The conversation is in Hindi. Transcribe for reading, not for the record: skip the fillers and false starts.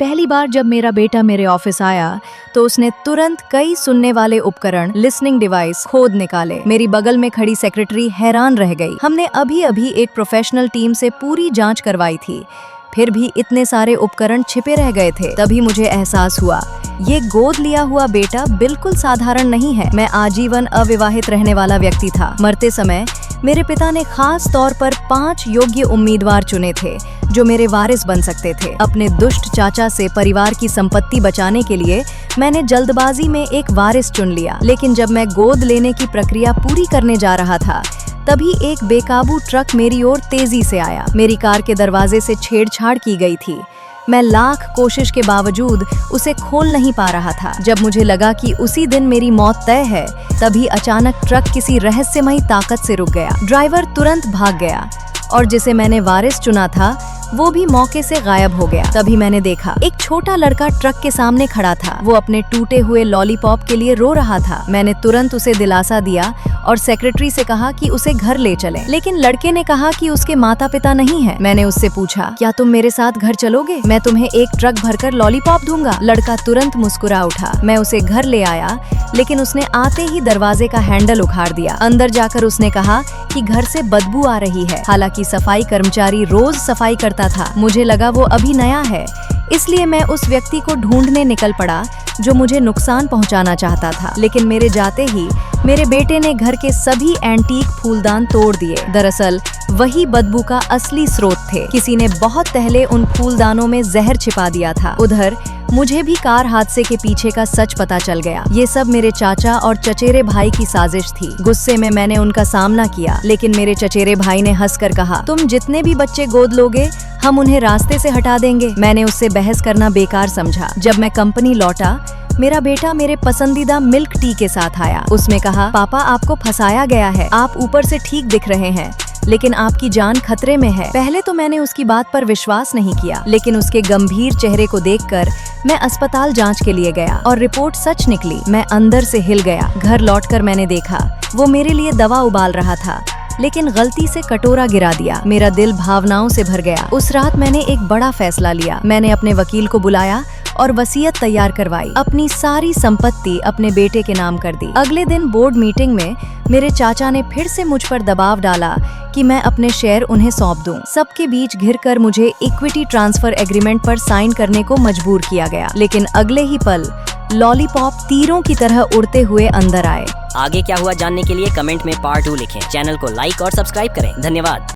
पहली बार जब मेरा बेटा मेरे ऑफिस आया तो उसने तुरंत कई सुनने वाले उपकरण, लिसनिंग डिवाइस खोद निकाले। मेरी बगल में खड़ी सेक्रेटरी हैरान रह गई। हमने अभी अभी एक प्रोफेशनल टीम से पूरी जांच करवाई थी, फिर भी इतने सारे उपकरण छिपे रह गए थे। तभी मुझे एहसास हुआ, ये गोद लिया हुआ बेटा बिल्कुल साधारण नहीं है। मैं आजीवन अविवाहित रहने वाला व्यक्ति था। मरते समय मेरे पिता ने खास तौर पर 5 योग्य उम्मीदवार चुने थे जो मेरे वारिस बन सकते थे। अपने दुष्ट चाचा से परिवार की संपत्ति बचाने के लिए मैंने जल्दबाजी में एक वारिस चुन लिया। लेकिन जब मैं गोद लेने की प्रक्रिया पूरी करने जा रहा था, तभी एक बेकाबू ट्रक मेरी ओर तेजी से आया। मेरी कार के दरवाजे से छेड़छाड़ की गई थी। मैं लाख कोशिश के बावजूद उसे खोल नहीं पा रहा था। जब मुझे लगा कि उसी दिन मेरी मौत तय है, तभी अचानक ट्रक किसी रहस्यमयी ताकत से रुक गया। ड्राइवर तुरंत भाग गया और जिसे मैंने वारिस चुना था वो भी मौके से गायब हो गया। तभी मैंने देखा एक छोटा लड़का ट्रक के सामने खड़ा था। वो अपने टूटे हुए लॉलीपॉप के लिए रो रहा था। मैंने तुरंत उसे दिलासा दिया और सेक्रेटरी से कहा कि उसे घर ले चलें। लेकिन लड़के ने कहा कि उसके माता पिता नहीं है। मैंने उससे पूछा, क्या तुम मेरे साथ घर चलोगे? मैं तुम्हें एक ट्रक भरकर लॉलीपॉप दूंगा। लड़का तुरंत मुस्कुरा उठा। मैं उसे घर ले आया, लेकिन उसने आते ही दरवाजे का हैंडल उखाड़ दिया। अंदर जाकर उसने कहा कि घर से बदबू आ रही है। हालांकि सफाई कर्मचारी रोज सफाई करता था। मुझे लगा वो अभी नया है, इसलिए मैं उस व्यक्ति को ढूंढने निकल पड़ा जो मुझे नुकसान पहुंचाना चाहता था। लेकिन मेरे जाते ही मेरे बेटे ने घर के सभी एंटीक फूलदान तोड़ दिए। दरअसल वही बदबू का असली स्रोत थे। किसी ने बहुत पहले उन फूलदानों में जहर छिपा दिया था। उधर मुझे भी कार हादसे के पीछे का सच पता चल गया। ये सब मेरे चाचा और चचेरे भाई की साजिश थी। गुस्से में मैंने उनका सामना किया, लेकिन मेरे चचेरे भाई ने हंसकर कहा, तुम जितने भी बच्चे गोद लोगे हम उन्हें रास्ते से हटा देंगे। मैंने उससे बहस करना बेकार समझा। जब मैं कंपनी लौटा, मेरा बेटा मेरे पसंदीदा मिल्क टी के साथ आया। उसने कहा, पापा आपको फंसाया गया है। आप ऊपर से ठीक दिख रहे हैं, लेकिन आपकी जान खतरे में है। पहले तो मैंने उसकी बात पर विश्वास नहीं किया, लेकिन उसके गंभीर चेहरे को देखकर मैं अस्पताल जांच के लिए गया और रिपोर्ट सच निकली। मैं अंदर से हिल गया। घर लौटकर मैंने देखा वो मेरे लिए दवा उबाल रहा था, लेकिन गलती से कटोरा गिरा दिया। मेरा दिल भावनाओं से भर गया। उस रात मैंने एक बड़ा फैसला लिया। मैंने अपने वकील को बुलाया और वसीयत तैयार करवाई। अपनी सारी संपत्ति अपने बेटे के नाम कर दी। अगले दिन बोर्ड मीटिंग में मेरे चाचा ने फिर से मुझ पर दबाव डाला कि मैं अपने शेयर उन्हें सौंप दूं। सबके बीच घिरकर मुझे इक्विटी ट्रांसफर एग्रीमेंट पर साइन करने को मजबूर किया गया। लेकिन अगले ही पल लॉलीपॉप तीरों की तरह उड़ते हुए अंदर आए। आगे क्या हुआ जानने के लिए कमेंट में पार्ट 2 लिखें। चैनल को लाइक और सब्सक्राइब करें। धन्यवाद।